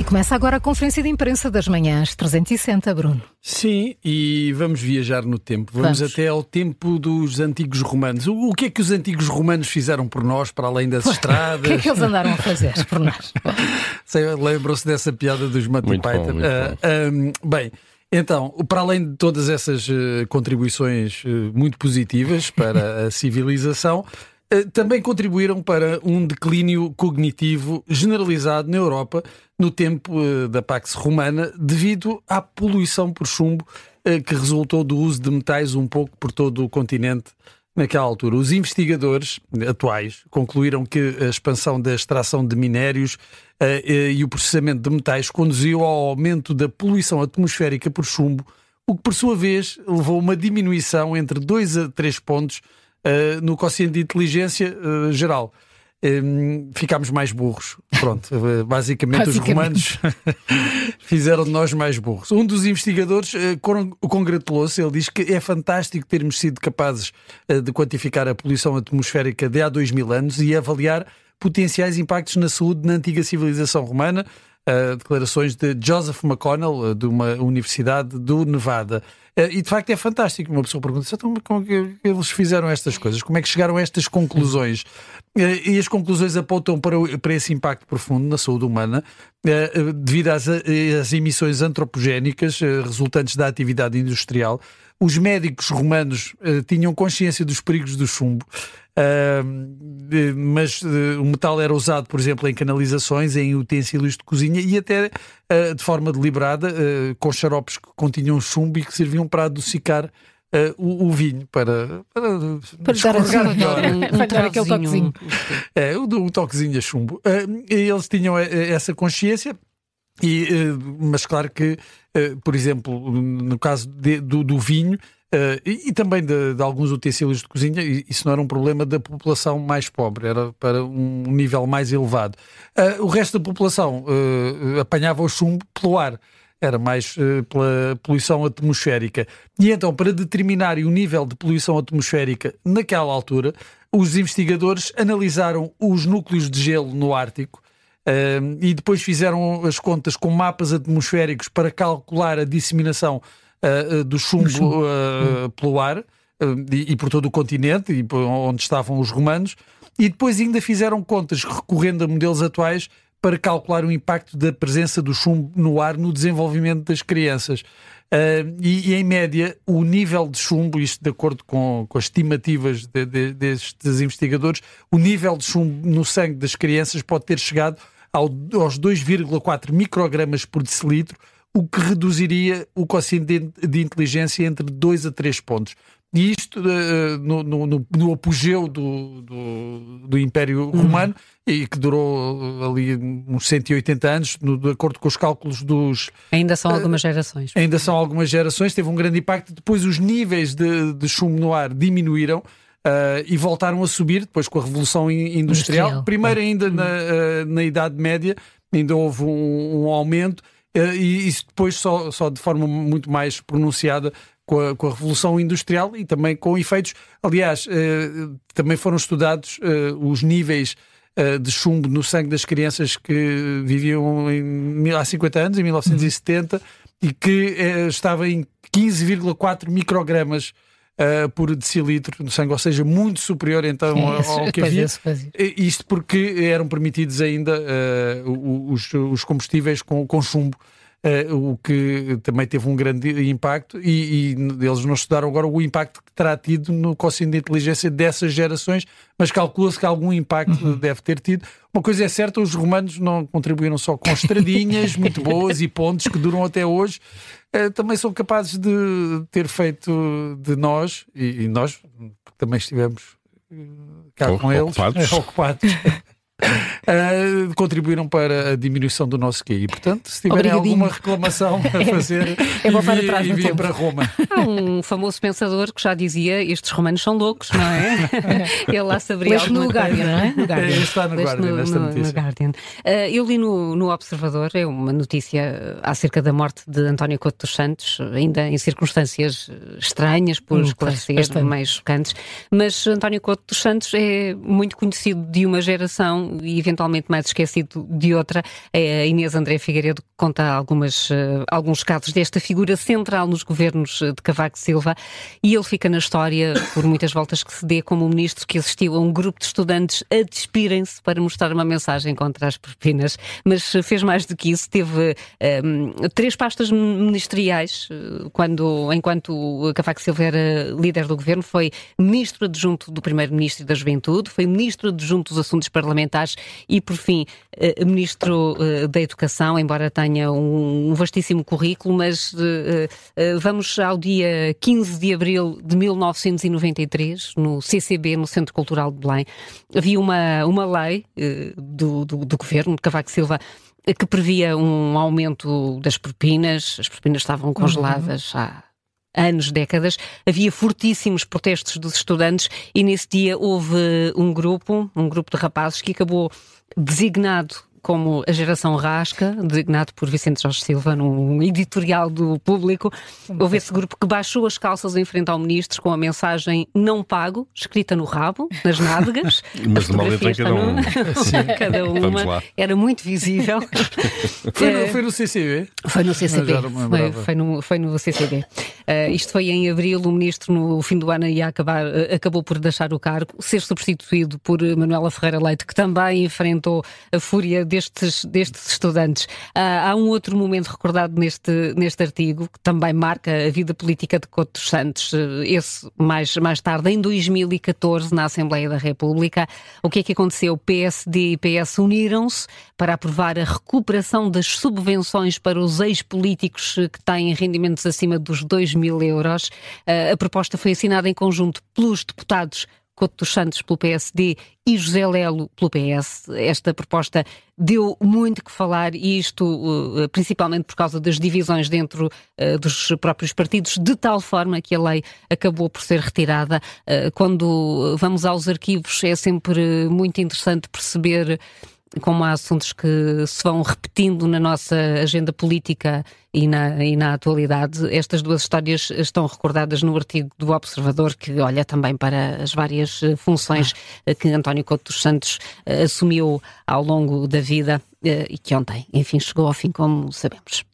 começa agora a conferência de imprensa das manhãs 360, Bruno. Sim, e vamos viajar no tempo. Vamos até ao tempo dos antigos romanos. O que é que os antigos romanos fizeram por nós, para além das estradas? O que é que eles andaram a fazer por nós? Lembram-se dessa piada dos Monty Python? Bem, então, para além de todas essas contribuições muito positivas para a civilização, também contribuíram para um declínio cognitivo generalizado na Europa no tempo da Pax Romana, devido à poluição por chumbo que resultou do uso de metais um pouco por todo o continente naquela altura. Os investigadores atuais concluíram que a expansão da extração de minérios e o processamento de metais conduziu ao aumento da poluição atmosférica por chumbo, o que por sua vez levou a uma diminuição entre 2 a 3 pontos no quociente de inteligência geral. Ficámos mais burros. Pronto, basicamente os romanos fizeram de nós mais burros. Um dos investigadores congratulou-se. Ele diz que é fantástico termos sido capazes de quantificar a poluição atmosférica de há 2000 anos e avaliar potenciais impactos na saúde na antiga civilização romana. Declarações de Joseph McConnell, de uma universidade do Nevada. E de facto é fantástico. Uma pessoa pergunta: então, como é que eles fizeram estas coisas? Como é que chegaram a estas conclusões? E as conclusões apontam para esse impacto profundo na saúde humana, devido às emissões antropogénicas resultantes da atividade industrial. Os médicos romanos tinham consciência dos perigos do chumbo, mas o metal era usado, por exemplo, em canalizações, em utensílios de cozinha e até de forma deliberada, com xaropes que continham chumbo e que serviam para adocicar o vinho, para escorregar melhor. Para dar aquele toquezinho. Um toquezinho a chumbo. Eles tinham essa consciência. Mas claro que, por exemplo, no caso do vinho e também de alguns utensílios de cozinha, isso não era um problema da população mais pobre, era para um nível mais elevado. O resto da população apanhava o chumbo pelo ar, era mais pela poluição atmosférica. E então, para determinarem o nível de poluição atmosférica naquela altura, os investigadores analisaram os núcleos de gelo no Ártico, e depois fizeram as contas com mapas atmosféricos para calcular a disseminação do chumbo pelo ar e por todo o continente, e onde estavam os romanos, e depois ainda fizeram contas recorrendo a modelos atuais para calcular o impacto da presença do chumbo no ar no desenvolvimento das crianças. E em média, o nível de chumbo, isto de acordo com as estimativas destes investigadores, o nível de chumbo no sangue das crianças pode ter chegado aos 2,4 microgramas por decilitro, o que reduziria o quociente de inteligência entre 2 a 3 pontos. E isto no apogeu do Império Romano, e que durou ali uns 180 anos, de acordo com os cálculos dos... Ainda são algumas gerações. Ainda são algumas gerações, teve um grande impacto. Depois os níveis de chumbo no ar diminuíram e voltaram a subir depois com a Revolução Industrial. Primeiro ainda na Idade Média, ainda houve um aumento, e isso depois só de forma muito mais pronunciada com a Revolução Industrial e também com efeitos. Aliás, também foram estudados os níveis de chumbo no sangue das crianças que viviam há 50 anos, em 1970, e que estava em 15,4 microgramas por decilitro no sangue, ou seja, muito superior então ao que havia. Isto porque eram permitidos ainda os combustíveis com chumbo. O que também teve um grande impacto, e eles não estudaram agora o impacto que terá tido no quociente de inteligência dessas gerações, mas calcula-se que algum impacto deve ter tido. Uma coisa é certa: os romanos não contribuíram só com estradinhas muito boas e pontes que duram até hoje, também são capazes de ter feito de nós, e nós também estivemos cá com eles, ocupados. Contribuíram para a diminuição do nosso QI. Portanto, se tiverem alguma reclamação a fazer, enviem para Roma. Há um famoso pensador que já dizia: estes romanos são loucos, não é? Ele lá saberia alguma coisa. Guardian, não é? No Guardian. Está no Guardian, esta notícia. No Guardian. Eu li no Observador, é uma notícia acerca da morte de António Couto dos Santos, ainda em circunstâncias estranhas, por esclarecer, mais chocantes, mas António Couto dos Santos é muito conhecido de uma geração e eventualmente eventualmente mais esquecido de outra. A Inês André Figueiredo conta alguns casos desta figura central nos governos de Cavaco Silva, e ele fica na história, por muitas voltas que se dê, como um ministro que assistiu a um grupo de estudantes a despirem-se para mostrar uma mensagem contra as propinas. Mas fez mais do que isso, teve 3 pastas ministeriais enquanto Cavaco Silva era líder do governo. Foi ministro adjunto do primeiro-ministro da Juventude, foi ministro adjunto dos Assuntos Parlamentares e, por fim, ministro da Educação, embora tenha um vastíssimo currículo. Mas vamos ao dia 15 de abril de 1993, no CCB, no Centro Cultural de Belém. Havia uma lei do governo de Cavaco Silva que previa um aumento das propinas. As propinas estavam congeladas há anos, décadas. Havia fortíssimos protestos dos estudantes e nesse dia houve um grupo de rapazes que acabou designado como a Geração Rasca, designado por Vicente Jorge Silva num editorial do Público. Houve esse grupo que baixou as calças em frente ao ministro com a mensagem "não pago", escrita no rabo, nas nádegas. Mas uma letra em cada um. Cada uma. Era muito visível. Foi no CCB? Foi no CCB. Foi no CCB. Isto foi em abril. O ministro, no fim do ano, acabou por deixar o cargo, ser substituído por Manuela Ferreira Leite, que também enfrentou a fúria destes estudantes. Há um outro momento recordado neste artigo, que também marca a vida política de Couto dos Santos, esse mais tarde, em 2014, na Assembleia da República. O que é que aconteceu? PSD e PS uniram-se para aprovar a recuperação das subvenções para os ex-políticos que têm rendimentos acima dos 2.000 euros. A proposta foi assinada em conjunto pelos deputados Couto dos Santos pelo PSD e José Lelo pelo PS. Esta proposta deu muito que falar, e isto principalmente por causa das divisões dentro dos próprios partidos, de tal forma que a lei acabou por ser retirada. Quando vamos aos arquivos é sempre muito interessante perceber como há assuntos que se vão repetindo na nossa agenda política e na atualidade. Estas duas histórias estão recordadas no artigo do Observador, que olha também para as várias funções que António Couto dos Santos assumiu ao longo da vida e que ontem, enfim, chegou ao fim, como sabemos.